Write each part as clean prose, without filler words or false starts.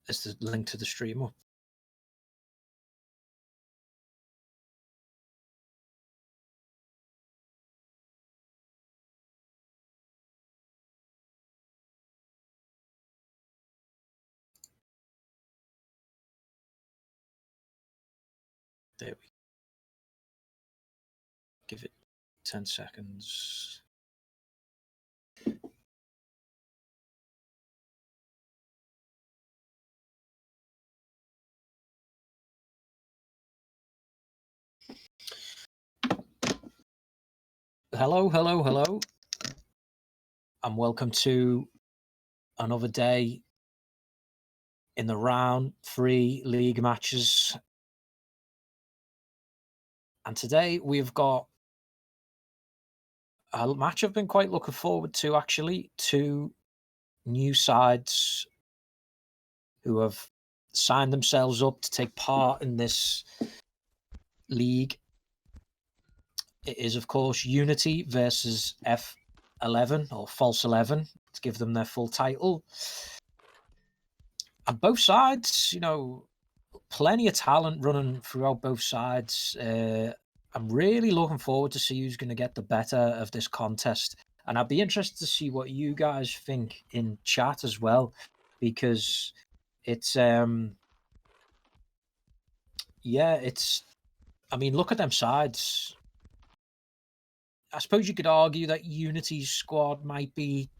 Is the link to the stream up? There we give it 10 seconds. Hello, hello, hello, and welcome to another day in the round 3 league matches. And today we've got a match I've been quite looking forward to, actually. 2 new sides who have signed themselves up to take part in this league. It is, of course, Unity versus F11 or False 11 to give them their full title. And both sides, you know, plenty of talent running throughout both sides. I'm really looking forward to see who's going to get the better of this contest. And I'd be interested to see what you guys think in chat as well, because it's, I mean, look at them sides. I suppose you could argue that Unity's squad might be,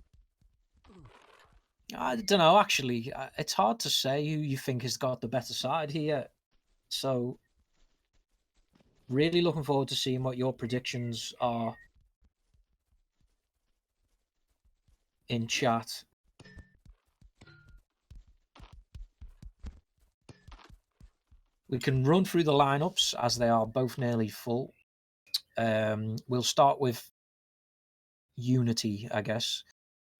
I don't know, actually. It's hard to say who you think has got the better side here. So, really looking forward to seeing what your predictions are in chat. We can run through the lineups as they are both nearly full. We'll start with Unity, I guess.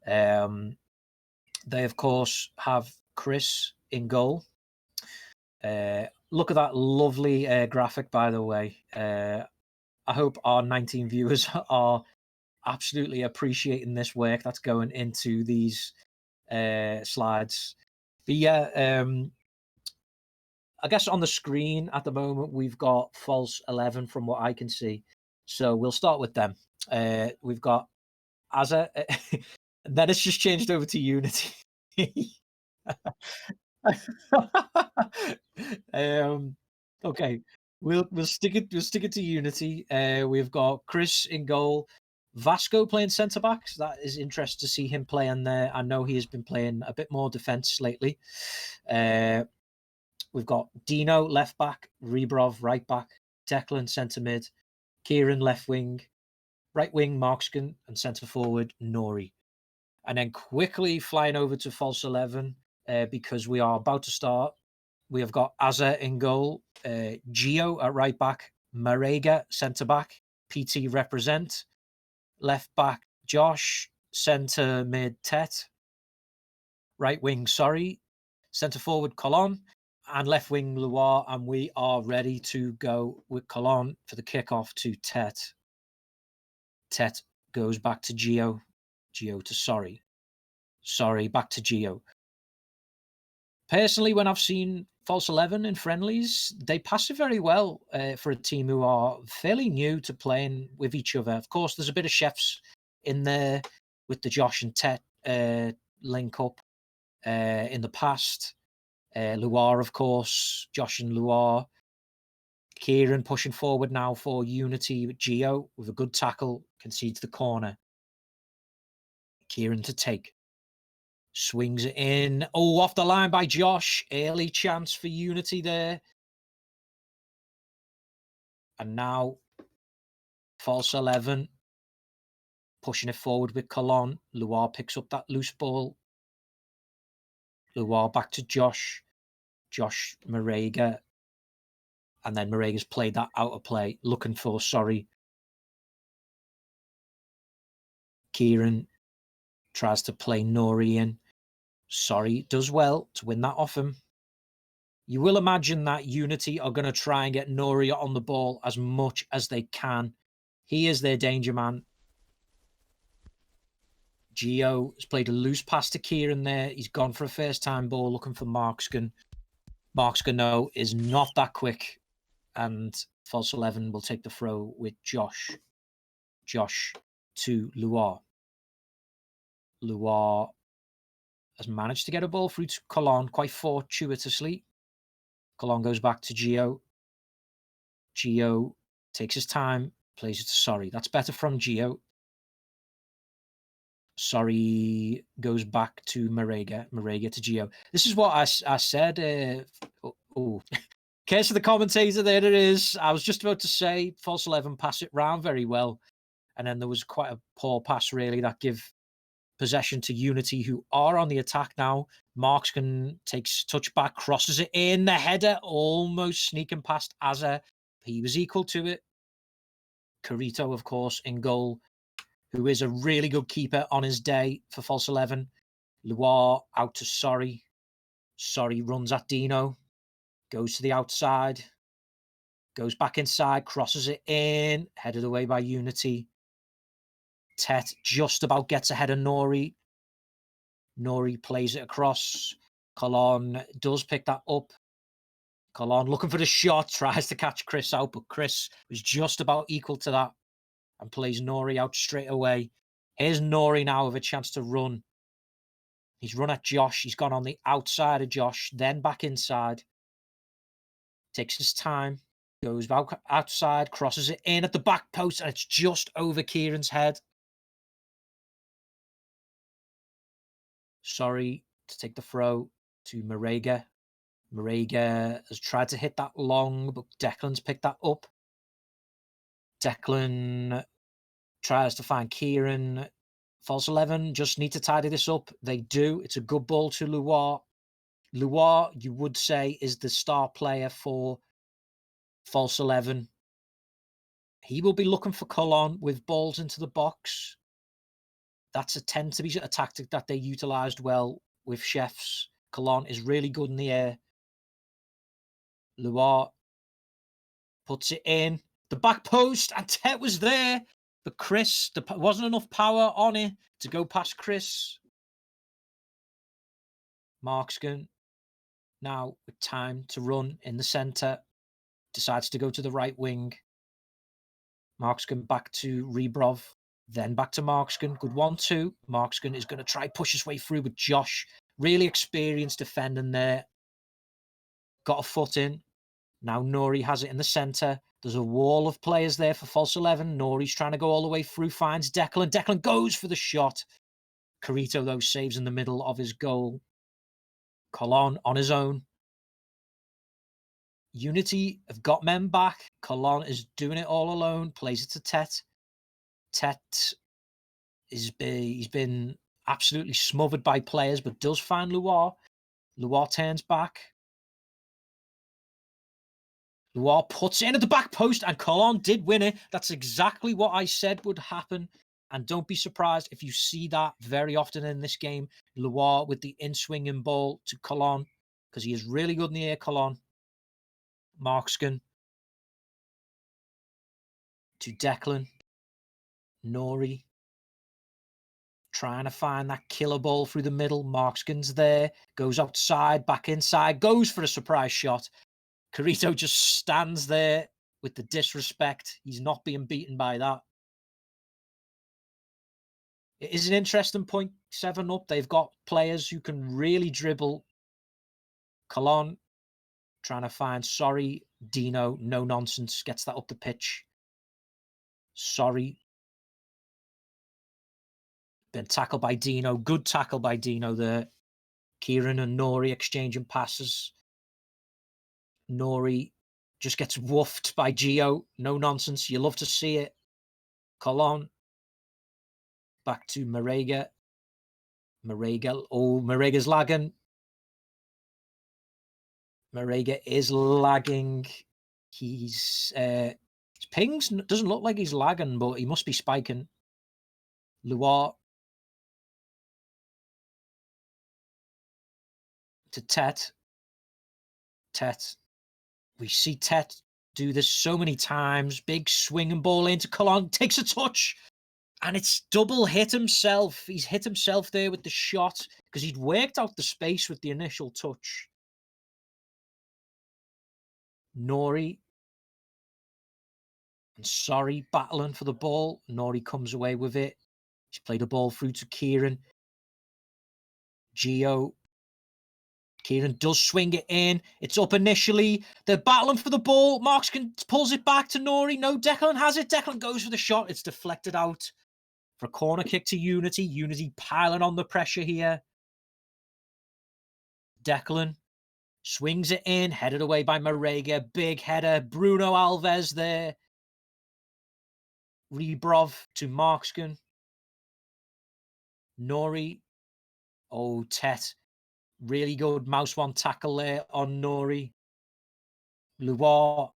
They, of course, have Chris in goal. Look at that lovely graphic, by the way. I hope our 19 viewers are absolutely appreciating this work that's going into these slides. But yeah, I guess on the screen at the moment, we've got False 11 from what I can see. So we'll start with them. We've got Azza. Then it's just changed over to Unity. Okay, we'll stick it to Unity. We've got Chris in goal. Vasco playing centre backs. That is interesting to see him playing there. I know he has been playing a bit more defence lately. We've got Dino left back, Rebrov right back, Declan centre mid, Kieran left wing, right wing Markskin, and centre forward Nori. And then quickly flying over to False 11 because we are about to start. We have got Azza in goal, Gio at right back, Marega centre back, PT represent, left back Josh, centre mid Tet, right wing centre forward Colon, and left wing Loire. And we are ready to go with Colon for the kickoff to Tet. Tet goes back to Gio. Gio to Sorry, back to Gio. Personally, when I've seen False 11 in friendlies, they pass it very well for a team who are fairly new to playing with each other. Of course, there's a bit of chefs in there with the Josh and Tet link up in the past. Loire, of course, Josh and Loire. Kieran pushing forward now for Unity with Gio with a good tackle, concedes the corner. Kieran to take. Swings it in. Oh, off the line by Josh. Early chance for Unity there. And now False 11 pushing it forward with Colon. Loire picks up that loose ball. Loire back to Josh. Josh Marega. And then Marega's played that out of play. Looking for Kieran tries to play Nori in. Does well to win that off him. You will imagine that Unity are going to try and get Nori on the ball as much as they can. He is their danger man. Gio has played a loose pass to Kieran there. He's gone for a first-time ball, looking for Markskin. Markskin, though, is not that quick. And false 11 will take the throw with Josh. Josh to Loire. Loire has managed to get a ball through to Colon quite fortuitously. Colon goes back to Gio. Gio takes his time, plays it to Sorry. That's better from Gio. Sorry goes back to Marega. Marega to Gio. This is what I said. Case for the commentator, there it is. I was just about to say, false 11 pass it round very well. And then there was quite a poor pass, really, that give possession to Unity, who are on the attack now. Markskin takes touch back, crosses it in. The header almost sneaking past Azza. He was equal to it. Carito, of course, in goal, who is a really good keeper on his day for false 11. Loire out to Sorry. Sorry runs at Dino. Goes to the outside. Goes back inside, crosses it in. Headed away by Unity. Tet just about gets ahead of Nori. Nori plays it across. Colon does pick that up. Colon looking for the shot, tries to catch Chris out, but Chris was just about equal to that and plays Nori out straight away. Here's Nori now with a chance to run. He's run at Josh. He's gone on the outside of Josh, then back inside. Takes his time. Goes back outside, crosses it in at the back post, and it's just over Kieran's head. Sorry to take the throw to Marega. Marega has tried to hit that long, but Declan's picked that up. Declan tries to find Kieran. False 11 just need to tidy this up. They do. It's a good ball to Loire. Loire, you would say, is the star player for false 11. He will be looking for Colon with balls into the box. That's tends to be a tactic that they utilised well with Chefs. Colon is really good in the air. Loire puts it in. The back post, and Tet was there. But Chris, there wasn't enough power on it to go past Chris. Markskin, now with time to run in the centre, decides to go to the right wing. Markskin back to Rebrov, then back to Markskin. Good 1-2. Markskin is going to try push his way through with Josh. Really experienced defending there. Got a foot in. Now Nori has it in the centre. There's a wall of players there for false 11. Nori's trying to go all the way through, finds Declan. Declan goes for the shot. Carito, though, saves in the middle of his goal. Colon on his own. Unity have got men back. Colon is doing it all alone. Plays it to Tet. Tet he's been absolutely smothered by players, but does find Loire. Loire turns back. Loire puts it in at the back post, and Colon did win it. That's exactly what I said would happen. And don't be surprised if you see that very often in this game. Loire with the in-swinging ball to Colon, because he is really good in the air, Colon. Markskin to Declan. Nori trying to find that killer ball through the middle. Markskin's there. Goes outside, back inside. Goes for a surprise shot. Carito just stands there with the disrespect. He's not being beaten by that. It is an interesting point, 7 up. They've got players who can really dribble. Colon trying to find Sorry. Dino, no nonsense, gets that up the pitch. Sorry. Been tackled by Dino. Good tackle by Dino there. Kieran and Nori exchanging passes. Nori just gets woofed by Gio. No nonsense. You love to see it. Colon. Back to Marega. Marega. Oh, Marega's lagging. Marega is lagging. His pings doesn't look like he's lagging, but he must be spiking. Loire to Tet. Tet. We see Tet do this so many times. Big swinging ball into Colon. Takes a touch. And it's double hit himself. He's hit himself there with the shot because he'd worked out the space with the initial touch. Nori and Sorry battling for the ball. Nori comes away with it. He's played the ball through to Kieran. Gio. Kieran does swing it in. It's up initially. They're battling for the ball. Markskin pulls it back to Nori. No, Declan has it. Declan goes for the shot. It's deflected out for a corner kick to Unity. Unity piling on the pressure here. Declan swings it in, headed away by Marega. Big header. Bruno Alves there. Rebrov to Markskin. Nori. Oh, Tet. Really good mouse one tackle there on Nori. Luar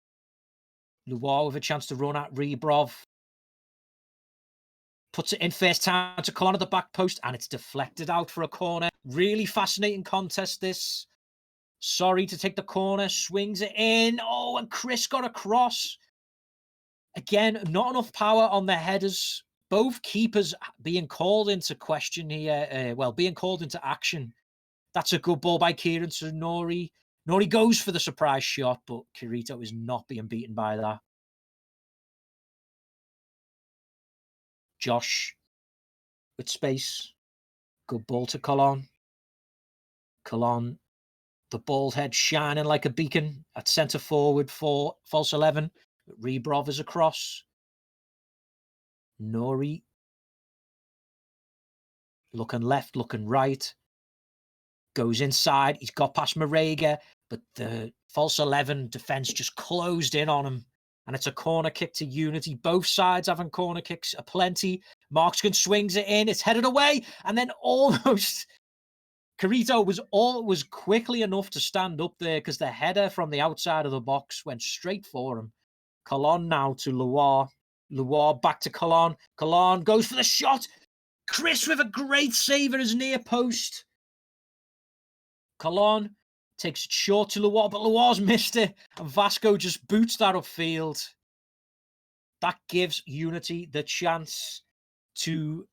with a chance to run at Rebrov. Puts it in first time to Colon at the back post, and it's deflected out for a corner. Really fascinating contest, this. Sorry to take the corner, swings it in. Oh, and Chris got across. Again, not enough power on the headers. Both keepers being called into question here. Being called into action. That's a good ball by Kieran to Nori. Nori goes for the surprise shot, but Kirito is not being beaten by that. Josh with space. Good ball to Colon. Colon, the bald head shining like a beacon at centre forward for false 11. Rebrov is across. Nori. Looking left, looking right. Goes inside. He's got past Marega, but the false 11 defence just closed in on him. And it's a corner kick to Unity. Both sides having corner kicks aplenty. Markskin swings it in. It's headed away. And then almost Carito was quickly enough to stand up there because the header from the outside of the box went straight for him. Colon now to Loire. Loire back to Colon. Colon goes for the shot. Chris with a great save at his near post. Colon takes it short to Loire, but Loire's missed it. And Vasco just boots that upfield. That gives Unity the chance to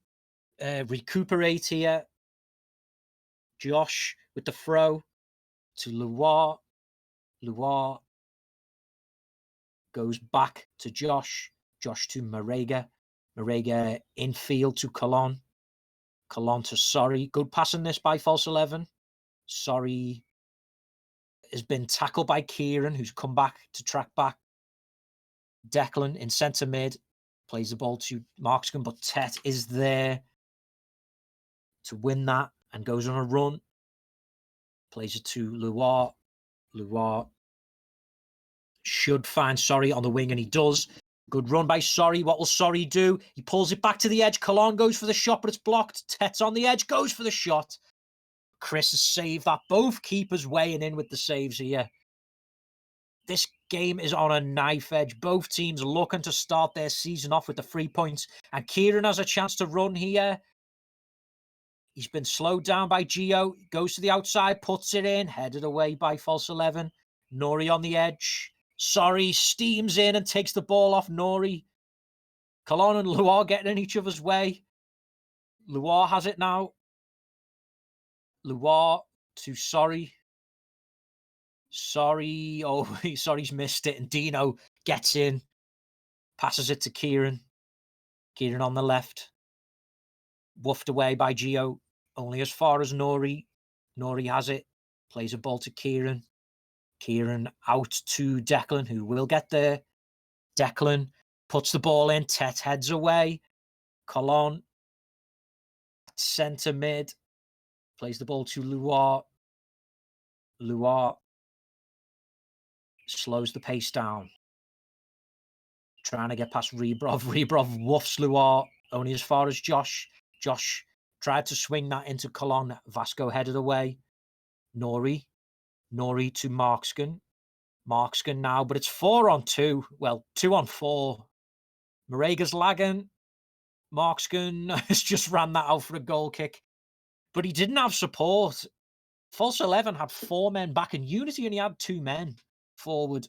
recuperate here. Josh with the throw to Loire. Loire goes back to Josh. Josh to Marega. Marega infield to Colon. Colon to Sorry. Good passing this by false 11. Sorry has been tackled by Kieran, who's come back to track back. Declan in centre mid. Plays the ball to Markskin, but Tet is there to win that and goes on a run. Plays it to Loire. Loire should find Sorry on the wing, and he does. Good run by Sorry. What will Sorry do? He pulls it back to the edge. Colon goes for the shot, but it's blocked. Tet's on the edge, goes for the shot. Chris has saved that. Both keepers weighing in with the saves here. This game is on a knife edge. Both teams looking to start their season off with the 3 points. And Kieran has a chance to run here. He's been slowed down by Gio. Goes to the outside, puts it in. Headed away by false 11. Nori on the edge. Sorry, steams in and takes the ball off Nori. Colon and Loire getting in each other's way. Loire has it now. Loire to Sorry. Sorry. Oh, Sorry's missed it. And Dino gets in. Passes it to Kieran. Kieran on the left. Woofed away by Gio. Only as far as Nori. Nori has it. Plays a ball to Kieran. Kieran out to Declan, who will get there. Declan puts the ball in. Tet heads away. Colon. Centre mid. Plays the ball to Loire. Loire slows the pace down. Trying to get past Rebrov. Rebrov woofs Loire only as far as Josh. Josh tried to swing that into Colon. Vasco headed away. Nori to Markskin. Markskin now, but it's 4-on-2. Well, 2-on-4. Marega's lagging. Markskin has just ran that out for a goal kick. But he didn't have support. False 11 had 4 men back, and Unity only had 2 men forward.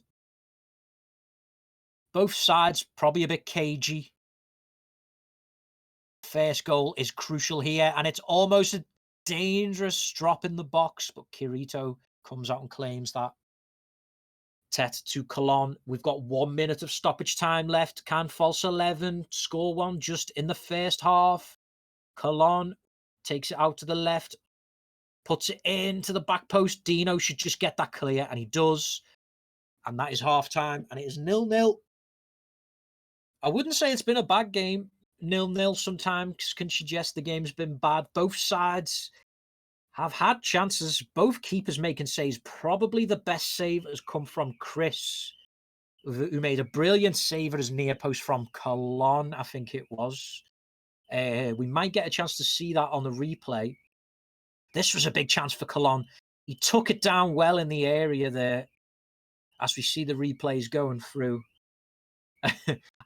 Both sides probably a bit cagey. First goal is crucial here, and it's almost a dangerous drop in the box, but Kirito comes out and claims that. Tet to Cologne. We've got 1 minute of stoppage time left. Can false 11 score one just in the first half? Cologne takes it out to the left, puts it into the back post. Dino should just get that clear, and he does. And that is half time, and it is 0-0. I wouldn't say it's been a bad game. 0-0 sometimes can suggest the game's been bad. Both sides have had chances. Both keepers making saves. Probably the best save has come from Chris, who made a brilliant save at his near post from Cologne, I think it was. We might get a chance to see that on the replay. This was a big chance for Cologne. He took it down well in the area there as we see the replays going through.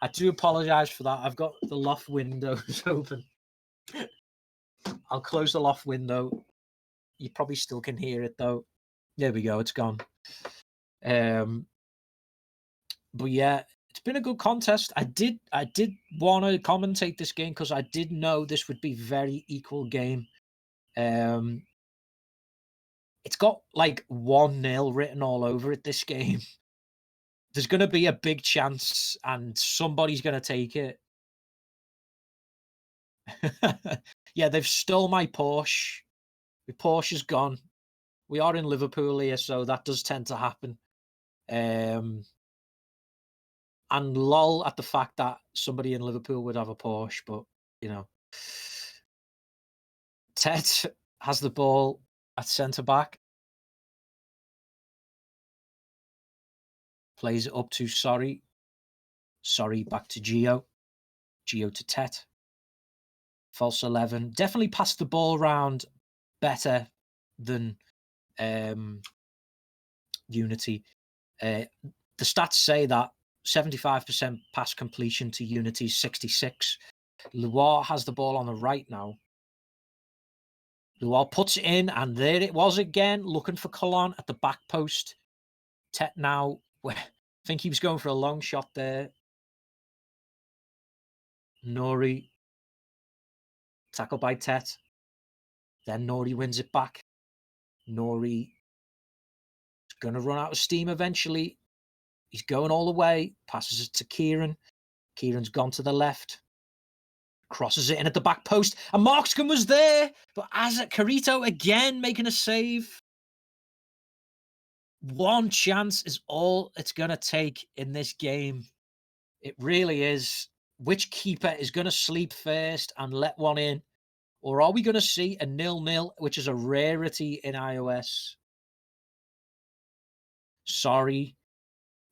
I do apologise for that. I've got the loft windows open. I'll close the loft window. You probably still can hear it though. There we go. It's gone. But yeah, it's been a good contest. I did want to commentate this game because I did know this would be very equal game. It's got like 1-0 written all over it, this game. There's going to be a big chance and somebody's going to take it. Yeah, they've stole my Porsche. The Porsche is gone. We are in Liverpool here, so that does tend to happen. And lol at the fact that somebody in Liverpool would have a Porsche, but, you know. Ted has the ball at centre-back. Plays it up to Sorry. Sorry back to Gio. Gio to Tet. False 11. Definitely passed the ball around better than Unity. The stats say that 75% pass completion to Unity, 66. Loire has the ball on the right now. Loire puts it in, and there it was again, looking for Cologne at the back post. Tet now, I think he was going for a long shot there. Nori, tackled by Tet. Then Nori wins it back. Nori is going to run out of steam eventually. He's going all the way, passes it to Kieran. Kieran's gone to the left. Crosses it in at the back post. And Markskin was there, but as Carito again making a save. One chance is all it's going to take in this game. It really is. Which keeper is going to sleep first and let one in? Or are we going to see a 0-0, which is a rarity in iOS? Sorry.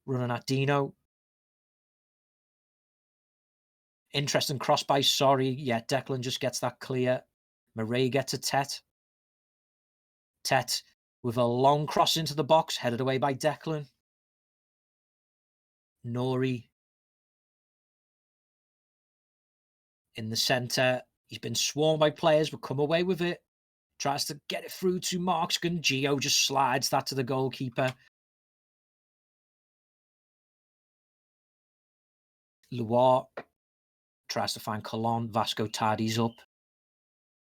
Running at Dino. Interesting cross by Sorry. Yeah, Declan just gets that clear. Murray gets a Tet. Tet with a long cross into the box, headed away by Declan. Nori in the centre. He's been swarmed by players, but come away with it. Tries to get it through to Markskin. Gio just slides that to the goalkeeper. Loire tries to find Cologne. Vasco tidies up.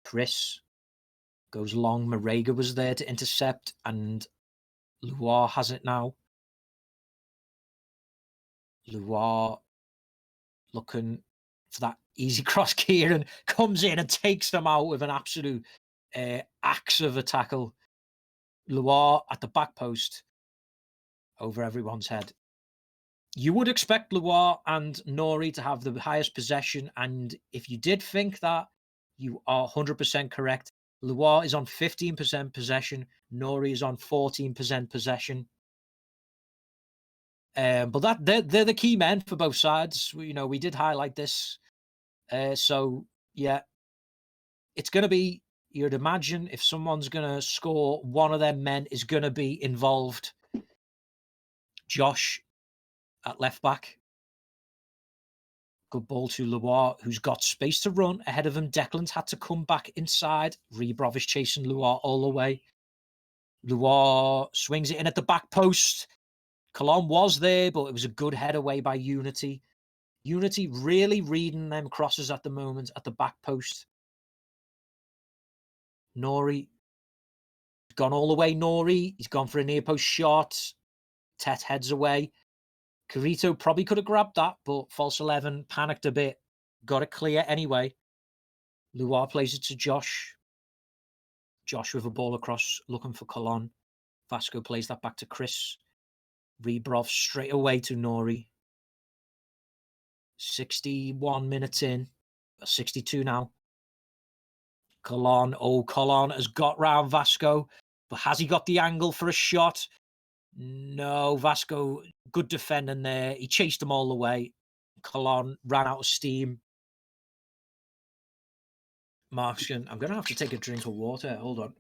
Chris goes long. Marega was there to intercept, and Loire has it now. Loire looking for that easy cross. Kieran comes in and takes them out with an absolute axe of a tackle. Loire at the back post over everyone's head. You would expect Loire and Nori to have the highest possession, and if you did think that, you are 100% correct. Loire is on 15% possession. Nori is on 14% possession. But they're the key men for both sides. We did highlight this. So yeah, it's going to be. You'd imagine if someone's going to score, one of their men is going to be involved. Josh at left back. Good ball to Loire, who's got space to run ahead of him. Declan's had to come back inside. Rebrov is chasing Loire all the way. Loire swings it in at the back post. Cologne was there, but it was a good head away by Unity. Unity really reading them crosses at the moment at the back post. Nori gone all the way. Nori, he's gone for a near post shot. Tet heads away. Carito probably could have grabbed that, but false 11 panicked a bit. Got it clear anyway. Luar plays it to Josh. Josh with a ball across, looking for Colon. Vasco plays that back to Chris. Rebrov straight away to Nori. 61 minutes in. 62 now. Colon. Oh, Colon has got round Vasco. But has he got the angle for a shot? No, Vasco, good defending there. He chased them all the way. Colon ran out of steam. Markskin, I'm going to have to take a drink of water. Hold on.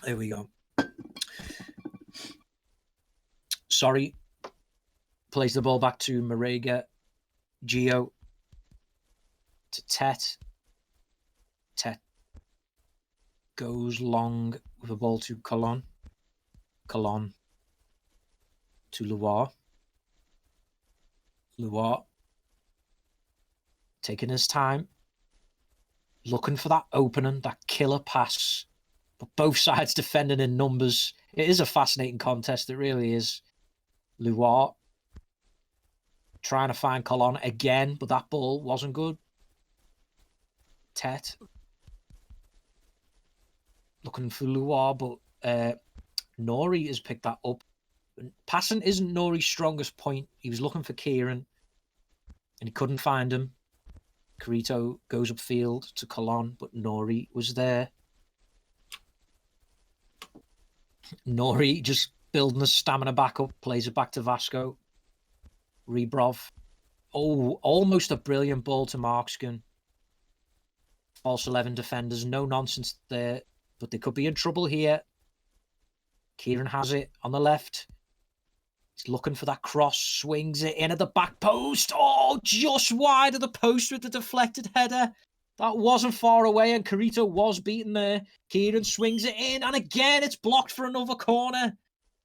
There we go. Sorry. Plays the ball back to Marega. Gio. To Tet. Tet goes long with a ball to Colon. Colon to Luar. Luar taking his time. Looking for that opening, that killer pass. But both sides defending in numbers. It is a fascinating contest. It really is. Luar trying to find Colon again, but that ball wasn't good. Tet looking for Luar, but Nori has picked that up. Passing isn't Nori's strongest point. He was looking for Kieran, and he couldn't find him. Carito goes upfield to Colon, but Nori was there. Nori just building the stamina back up, plays it back to Vasco. Rebrov. Oh, almost a brilliant ball to Markskin. False 11 defenders, no nonsense there, but they could be in trouble here. Kieran has it on the left. He's looking for that cross, swings it in at the back post. Oh, just wide of the post with the deflected header. That wasn't far away, and Carito was beaten there. Kieran swings it in, and again, it's blocked for another corner.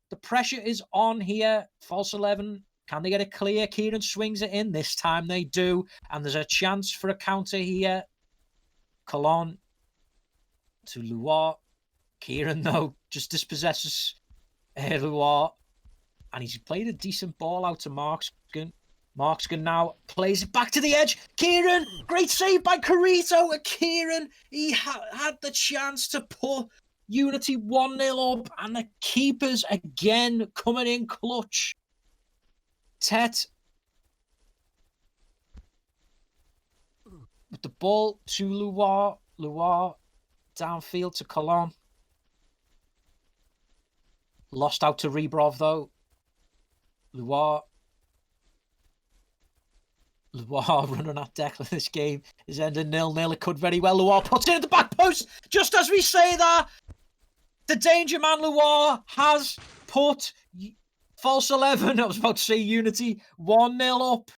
The pressure is on here. False 11. Can they get it clear? Kieran swings it in. This time they do, and there's a chance for a counter here. Colon to Luar. Kieran, though, just dispossesses Luar. And he's played a decent ball out to Markskin. Markskin now plays it back to the edge. Kieran, great save by Carito. And Kieran, he had the chance to put Unity 1-0 up. And the keepers again coming in clutch. Tet with the ball to Luar. Luar downfield to Colon. Lost out to Rebrov, though. Luar running at Declan. This game is ending 0-0. It could very well. Luar puts it in the back post. Just as we say that, the danger man Luar has put false 11. I was about to say Unity 1-0 up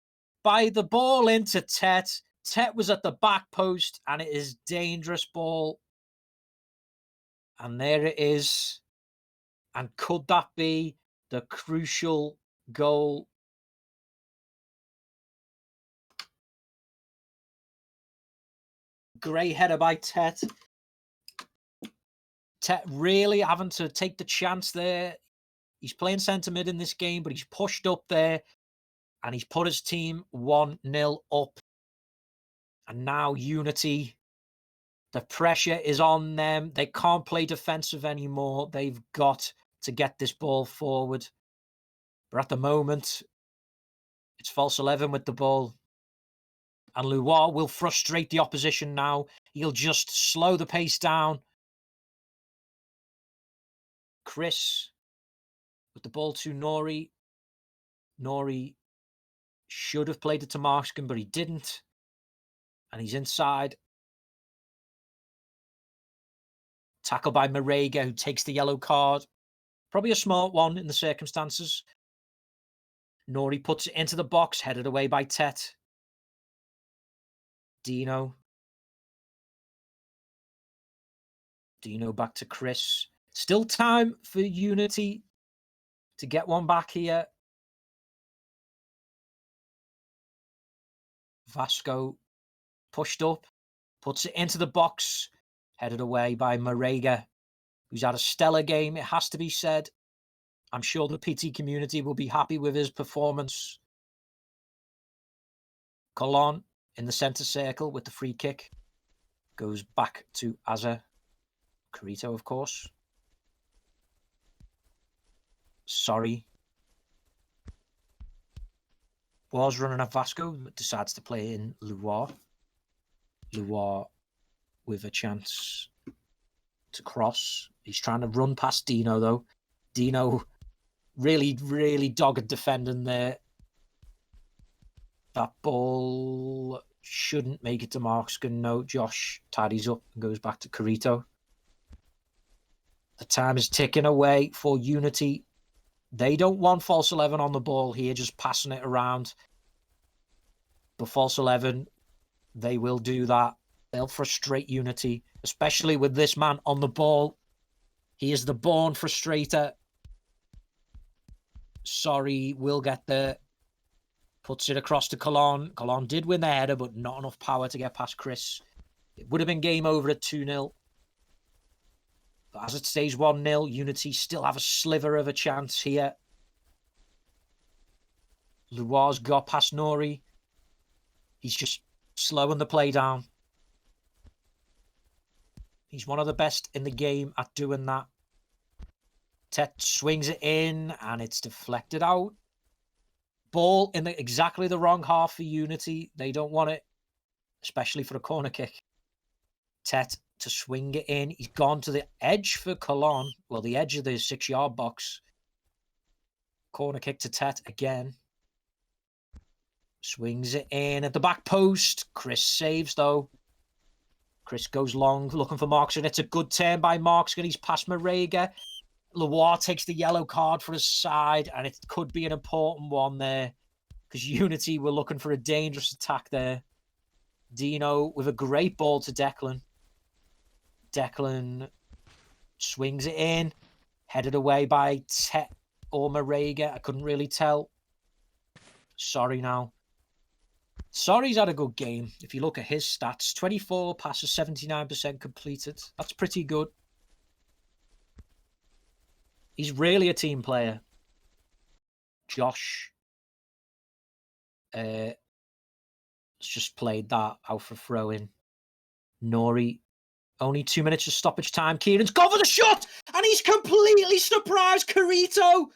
by the ball into Tet. Tet was at the back post, and it is dangerous ball. And there it is. And could that be the crucial goal? Great header by Tet. Tet really having to take the chance there. He's playing centre mid in this game, but he's pushed up there and he's put his team 1-0 up. And now Unity, the pressure is on them. They can't play defensive anymore. They've got to get this ball forward. But at the moment, it's false 11 with the ball. And Luar will frustrate the opposition now. He'll just slow the pace down. Chris with the ball to Nori. Nori should have played it to Markskin, but he didn't. And he's inside. Tackle by Marega, who takes the yellow card. Probably a smart one in the circumstances. Nori puts it into the box, headed away by Tet. Dino back to Chris. Still time for Unity to get one back here. Vasco pushed up, puts it into the box, headed away by Marega, who's had a stellar game, it has to be said. I'm sure the PT community will be happy with his performance. Colon in the centre circle with the free kick. Goes back to Azza. Carito, of course. Sorry. Was running at Vasco, but decides to play in Loire. Loire with a chance to cross. He's trying to run past Dino, though. Dino really, really dogged defending there. That ball shouldn't make it to Markskin. No, Josh tidies up and goes back to Carito. The time is ticking away for Unity. They don't want false 11 on the ball here, just passing it around. But false 11, they will do that. They'll frustrate Unity, especially with this man on the ball. He is the born frustrator. Sorry, we'll get there. Puts it across to Colon. Colon did win the header, but not enough power to get past Chris. It would have been game over at 2-0. But as it stays 1-0, Unity still have a sliver of a chance here. Luar's got past Nori. He's just slowing the play down. He's one of the best in the game at doing that. Tet swings it in, and it's deflected out. Ball in exactly the wrong half for Unity. They don't want it, especially for a corner kick. Tet to swing it in. He's gone to the edge for Colon. Well, the edge of the 6-yard box. Corner kick to Tet again. Swings it in at the back post. Chris saves, though. Chris goes long, looking for Markskin. It's a good turn by Markskin. He's past Marega. Loire takes the yellow card for his side, and it could be an important one there because Unity were looking for a dangerous attack there. Dino with a great ball to Declan. Declan swings it in, headed away by Tet or Marega. I couldn't really tell. Sorry now. Sorry's had a good game. If you look at his stats, 24 passes, 79% completed. That's pretty good. He's really a team player. Josh has just played that out for throw-in. Nori, only 2 minutes of stoppage time. Kieran's gone for the shot, and he's completely surprised Carito.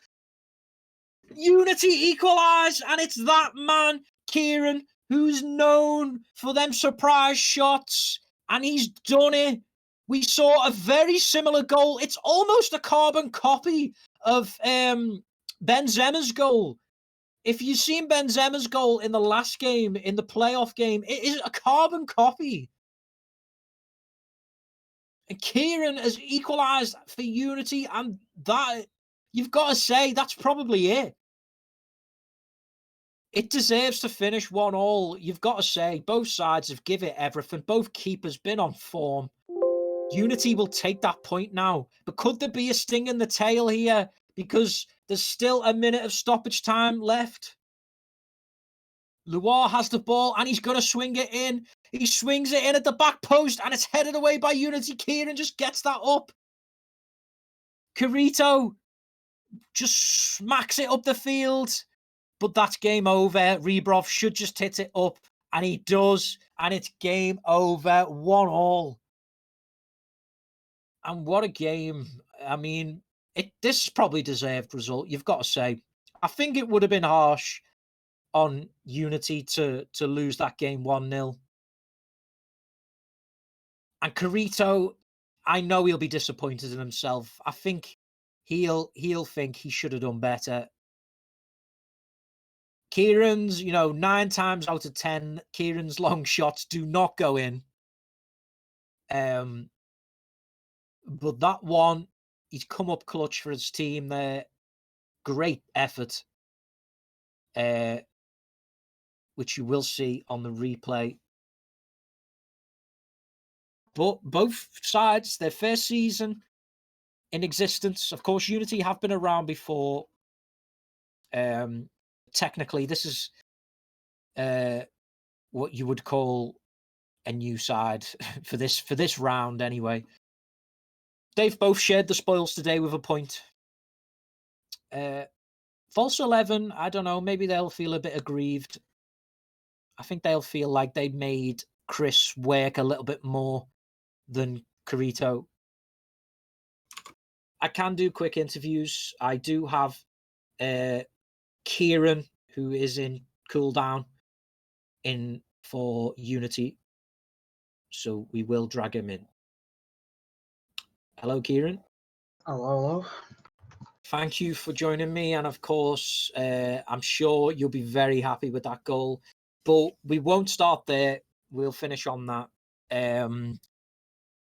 Unity equalise, and it's that man, Kieran, who's known for them surprise shots, and he's done it. We saw a very similar goal. It's almost a carbon copy of Benzema's goal. If you've seen Benzema's goal in the last game, in the playoff game, it is a carbon copy. And Kieran has equalised for Unity, and that, you've got to say, that's probably it. It deserves to finish 1-1. You've got to say, both sides have given it everything. Both keepers been on form. Unity will take that point now. But could there be a sting in the tail here? Because there's still a minute of stoppage time left. Loire has the ball, and he's going to swing it in. He swings it in at the back post, and it's headed away by Unity. Kieran just gets that up. Carito just smacks it up the field. But that's game over. Rebrov should just hit it up, and he does, and it's game over, 1-1. And what a game. I mean, this probably deserved result, you've got to say. I think it would have been harsh on Unity to lose that game 1-0. And Carito, I know he'll be disappointed in himself. I think he'll think he should have done better. Kieran's, 9 times out of 10, Kieran's long shots do not go in. But that one, he's come up clutch for his team there. Great effort, which you will see on the replay. But both sides, their first season in existence. Of course, Unity have been around before. Technically, this is what you would call a new side for this round anyway. They've both shared the spoils today with a point. False 11, I don't know, maybe they'll feel a bit aggrieved. I think they'll feel like they made Chris work a little bit more than Carito. I can do quick interviews. I do have Kieran, who is in cooldown, in for Unity. So we will drag him in. Hello, Kieran. Hello. Thank you for joining me. And of course, I'm sure you'll be very happy with that goal. But we won't start there. We'll finish on that.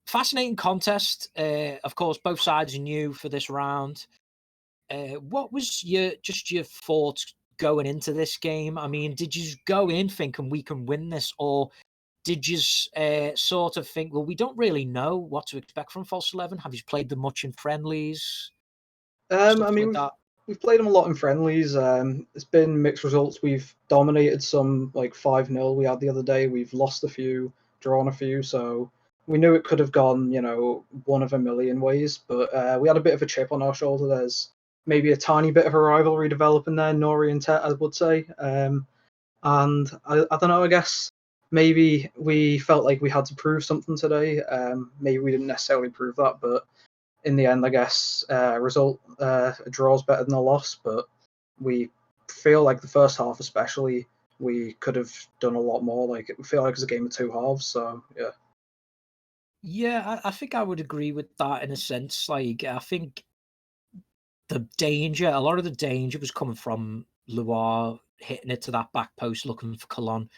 Fascinating contest. Of course, both sides are new for this round. What was your thoughts going into this game? I mean, did you go in thinking we can win this, or did you sort of think, well, we don't really know what to expect from False 11? Have you played them much in friendlies? I mean, we've played them a lot in friendlies. It's been mixed results. We've dominated some, like 5-0 we had the other day. We've lost a few, drawn a few. So we knew it could have gone, one of a million ways. But we had a bit of a chip on our shoulder. There's maybe a tiny bit of a rivalry developing there, Nori and Tet, I would say. And I don't know, I guess maybe we felt like we had to prove something today. Maybe we didn't necessarily prove that, but in the end, I guess a draw is better than a loss. But we feel like the first half, especially, we could have done a lot more. Like, it feel like it's a game of two halves. So yeah. Yeah, I think I would agree with that in a sense. Like, I think a lot of the danger was coming from Loire hitting it to that back post, looking for Cologne.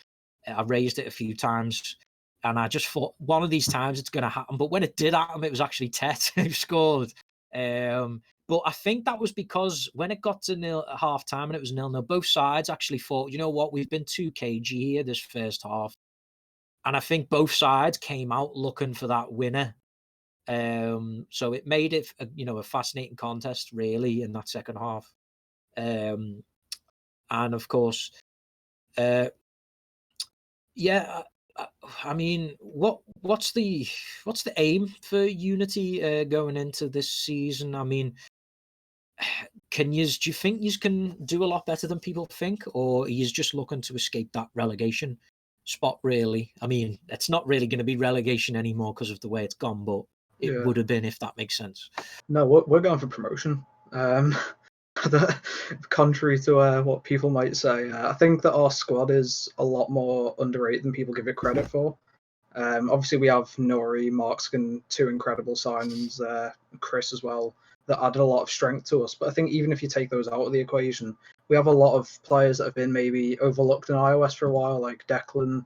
I raised it a few times, and I just thought one of these times it's going to happen. But when it did happen, it was actually Tet who scored. But I think that was because when it got to half time and it was 0-0, both sides actually thought, you know what, we've been too cagey here this first half. And I think both sides came out looking for that winner. So it made it, a fascinating contest, really, in that second half. And of course, yeah, I mean, what's the aim for Unity going into this season? I mean, do you think you can do a lot better than people think, or are you just looking to escape that relegation spot? Really, I mean, it's not really going to be relegation anymore because of the way it's gone, but it would have been, if that makes sense. No, we're going for promotion. Contrary to what people might say, I think that our squad is a lot more underrated than people give it credit for. Obviously, we have Nori, Markskin, two incredible signings, Chris as well, that added a lot of strength to us. But I think even if you take those out of the equation, we have a lot of players that have been maybe overlooked in iOS for a while, like Declan.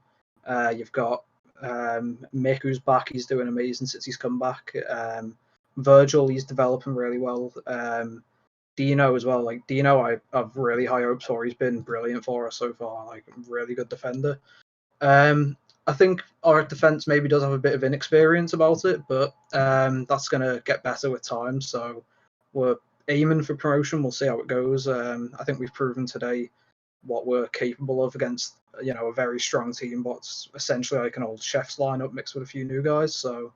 You've got Mick, who's back. He's doing amazing since he's come back. Virgil, he's developing really well. Dino as well. Like, Dino, I have really high hopes for. He's been brilliant for us so far. Like, really good defender. I think our defense maybe does have a bit of inexperience about it, but that's going to get better with time. So we're aiming for promotion. We'll see how it goes. I think we've proven today what we're capable of against, a very strong team, what's essentially like an old chef's lineup mixed with a few new guys. So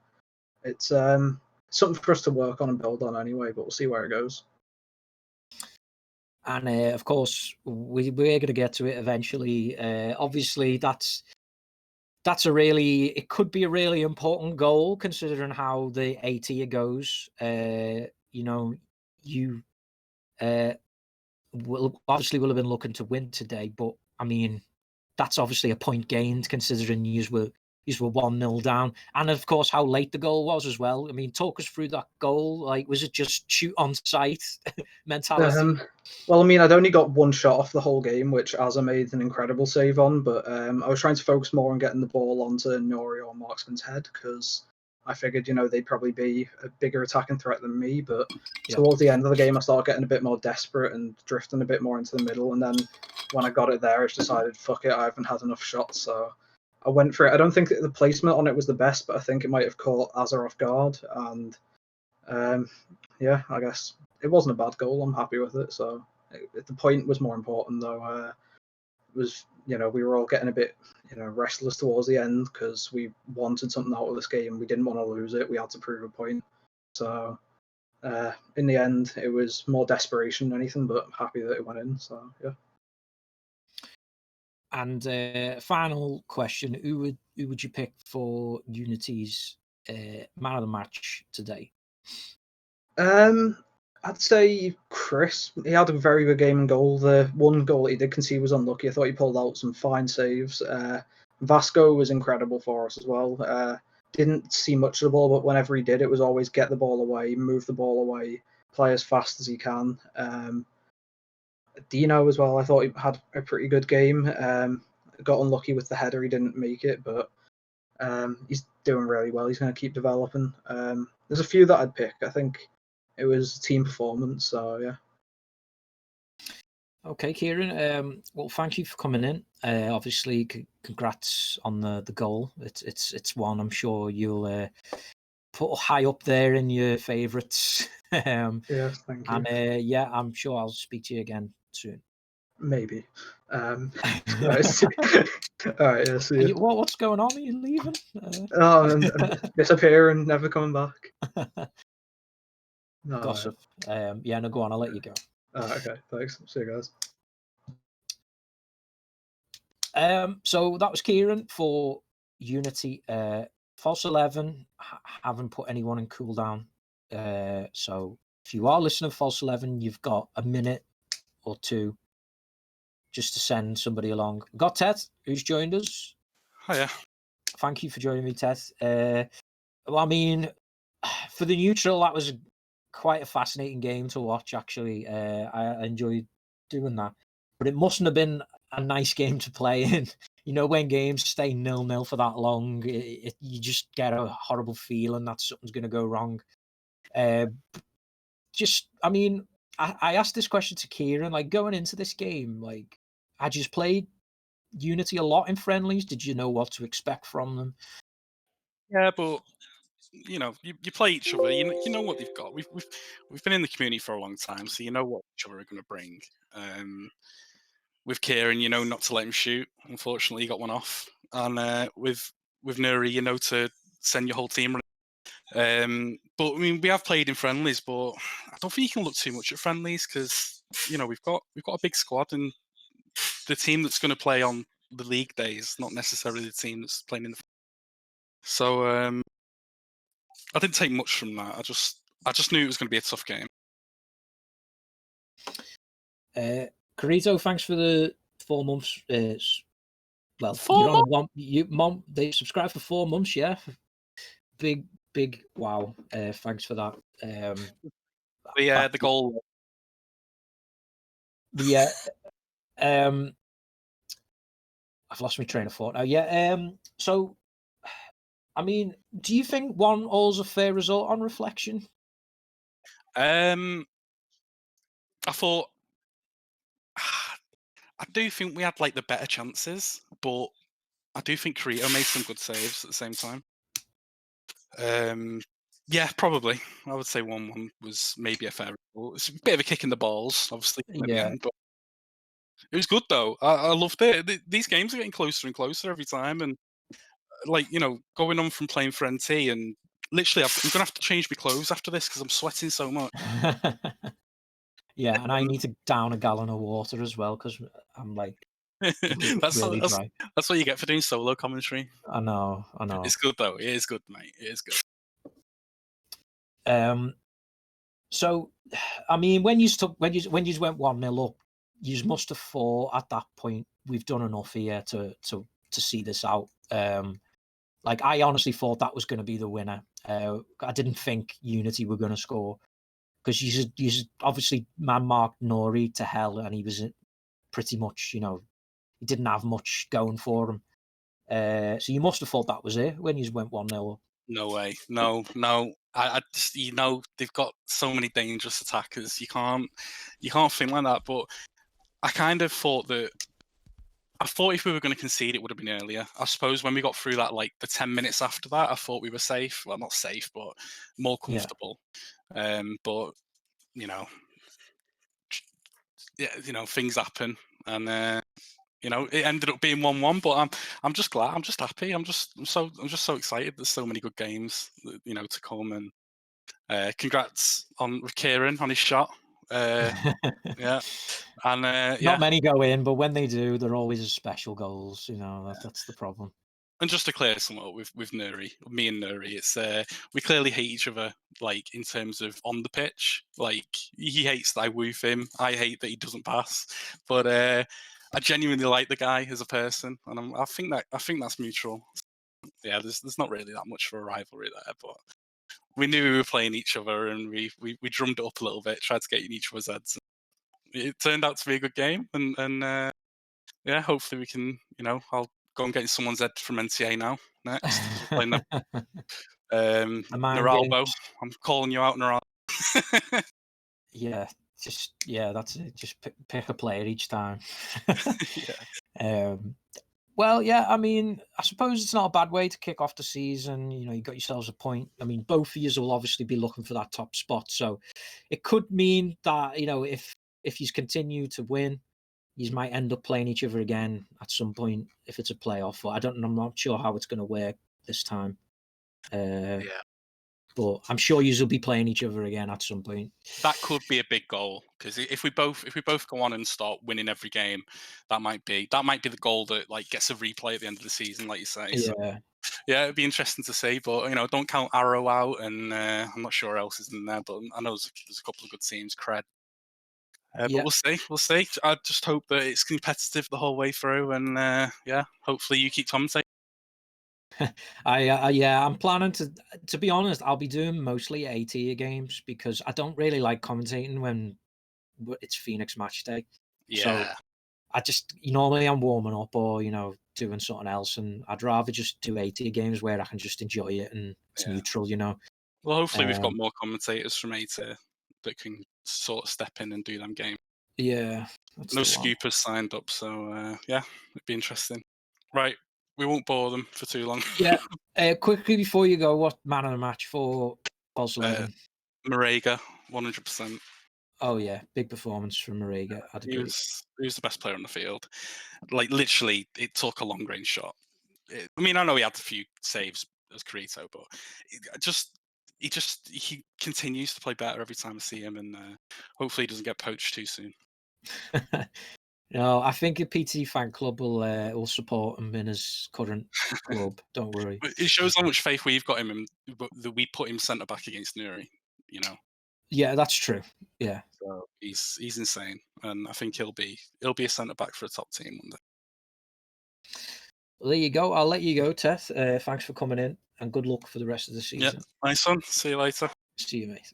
it's something for us to work on and build on anyway, but we'll see where it goes. And of course, we're going to get to it eventually. Obviously, it could be a really important goal considering how the AT goes. You will have been looking to win today, but I mean, that's obviously a point gained considering you were 1-0 down, and of course how late the goal was as well. I mean, talk us through that goal. Like, was it just shoot on sight mentality? Well, I mean, I'd only got one shot off the whole game, which Azza made an incredible save on, but I was trying to focus more on getting the ball onto Nori or Marksman's head because I figured, they'd probably be a bigger attacking threat than me. But towards the end of the game, I started getting a bit more desperate and drifting a bit more into the middle. And then when I got it there, I just decided, fuck it, I haven't had enough shots. So I went for it. I don't think the placement on it was the best, but I think it might have caught Azza off guard. And I guess it wasn't a bad goal. I'm happy with it. So the point was more important, though. was, we were all getting a bit, restless towards the end because we wanted something out of this game. We didn't want to lose it. We had to prove a point. So in the end, it was more desperation than anything, but I'm happy that it went in. So yeah. And final question: who would you pick for Unity's man of the match today? I'd say Chris. He had a very good game and goal. The one goal that he did concede was unlucky. I thought he pulled out some fine saves. Vasco was incredible for us as well. Didn't see much of the ball, but whenever he did, it was always get the ball away, move the ball away, play as fast as he can. Dino as well. I thought he had a pretty good game. Got unlucky with the header. He didn't make it, but he's doing really well. He's going to keep developing. There's a few that I'd pick. I think it was team performance. So yeah. Okay, Kieran. Well, thank you for coming in. Obviously, congrats on the goal. It's one I'm sure you'll put high up there in your favourites. Yes, thank you. And yeah, I'm sure I'll speak to you again soon. Maybe. All right, yeah, see you. What's going on? Are you leaving? Oh, and disappear and never coming back. No, Gossip. Yeah, no, go on. I'll let you go. Okay, thanks. See you guys. So that was Kieran for Unity. False 11 haven't put anyone in cooldown. So if you are listening to False 11, you've got a minute or two just to send somebody along. We've got Ted, who's joined us. Hiya. Thank you for joining me, Ted. Well, I mean, for the neutral, that was quite a fascinating game to watch, actually. I enjoyed doing that. But it mustn't have been a nice game to play in. When games stay 0-0 for that long, you just get a horrible feeling that something's going to go wrong. I asked this question to Kieran, like, going into this game, like, had you played Unity a lot in friendlies? Did you know what to expect from them? Yeah, but you play each other. You know what they've got. We've been in the community for a long time, so you know what each other are going to bring. With Kieran, not to let him shoot. Unfortunately, he got one off, and with Nuri, to send your whole team. But I mean, we have played in friendlies, but I don't think you can look too much at friendlies because we've got a big squad, and the team that's going to play on the league days, not necessarily the team that's playing in the. So I didn't take much from that. I just knew it was going to be a tough game. Carito, thanks for the 4 months. Well, 4 months? Mom, they subscribed for 4 months, yeah. Big wow. Thanks for that. The goal. Yeah. I've lost my train of thought now. Yeah. So, I mean, do you think 1-1's a fair result on reflection? I thought I do think we had like the better chances, but I do think Carito made some good saves at the same time. Yeah, probably. I would say 1-1 was maybe a fair result. It's a bit of a kick in the balls, obviously, at the end, but it was good though. I loved it. These games are getting closer and closer every time, and like going on from playing for NT, and literally, I'm gonna have to change my clothes after this because I'm sweating so much. Yeah, and I need to down a gallon of water as well because I'm like really dry. That's what you get for doing solo commentary. I know. It's good though. It is good, mate. It is good. So, I mean, when you went 1-0 up, you must have thought at that point we've done enough here to see this out. Like, I honestly thought that was going to be the winner. I didn't think Unity were going to score because you obviously man-marked Nori to hell, and he was pretty much, he didn't have much going for him. So you must have thought that was it when you went 1-0 up. No way. No. I just, they've got so many dangerous attackers. You can't think like that. But I kind of thought that. I thought if we were going to concede, it would have been earlier. I suppose when we got through that, like the 10 minutes after that, I thought we were safe. Well, not safe, but more comfortable. Yeah. But things happen, and You know, it ended up being 1-1, but I'm just glad. I'm just happy. I'm just so excited. There's so many good games, you know, to come. And congrats with Kieran on his shot. Yeah, and Not yeah. many go in, but when they do, they're always special goals. You know, that's the problem. And just to clear something up with Nuri, me and Nuri, it's we clearly hate each other, like in terms of on the pitch. Like he hates that I woof him, I hate that he doesn't pass. But I genuinely like the guy as a person, and I think that's mutual. Yeah, there's not really that much of a rivalry there, but we knew we were playing each other, and we drummed it up a little bit, tried to get in each other's heads. It turned out to be a good game, and yeah, hopefully we can, you know, I'll go and get someone's head from NCA now next. Playing them. The mind Naralbo, games. I'm calling you out, Naralbo. Yeah, that's it. Just pick a player each time. Yeah. Well, yeah, I mean, I suppose it's not a bad way to kick off the season. You know, you got yourselves a point. I mean, both of you will obviously be looking for that top spot. So it could mean that, you know, if you continue to win, you might end up playing each other again at some point if it's a playoff. But I'm not sure how it's going to work this time. Yeah. But I'm sure you will be playing each other again at some point. That could be a big goal, because if we both go on and start winning every game, that might be the goal that like gets a replay at the end of the season, like you say. Yeah. So, yeah, it'd be interesting to see. But you know, don't count Arrow out, and I'm not sure who else is in there, but I know there's a couple of good teams. Cred. But Yeah. we'll see. We'll see. I just hope that it's competitive the whole way through, and yeah, hopefully you keep commentating. I'm planning to be honest, I'll be doing mostly A-tier games because I don't really like commentating when it's Phoenix match day. So Yeah. I just normally I'm warming up or, you know, doing something else, and I'd rather just do A-tier games where I can just enjoy it and it's Yeah. neutral, you know. Well, hopefully we've got more commentators from A-tier that can sort of step in and do them games. Yeah. No scoopers signed up, so yeah, it'd be interesting. Right, we won't bore them for too long. Yeah. Quickly before you go, what man of the match for Pulse 11? Marega, 100%. Oh yeah, big performance from Marega. I'd He agree. was the best player on the field. Like literally, it took a long range shot. I mean, I know he had a few saves as Carito, but he continues to play better every time I see him, and hopefully he doesn't get poached too soon. No, I think a PT fan club will support him in his current club. Don't worry. It shows how much faith we've got him in, that we put him centre back against Nuri. You know. Yeah, that's true. Yeah. So he's insane, and I think he'll be a centre back for a top team one day. Well, there you go. I'll let you go, Teth. Thanks for coming in, and good luck for the rest of the Yeah, season. nice one. See you later. See you, mate.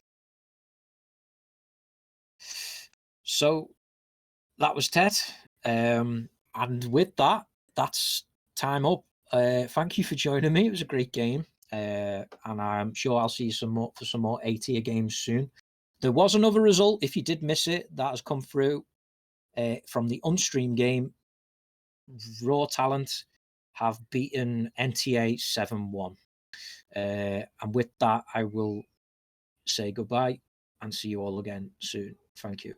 So that was Ted. And with that, that's time up. Thank you for joining me. It was a great game. And I'm sure I'll see you some more A-tier games soon. There was another result, if you did miss it, that has come through from the unstreamed game. Raw Talent have beaten NTA 7-1. And with that, I will say goodbye and see you all again soon. Thank you.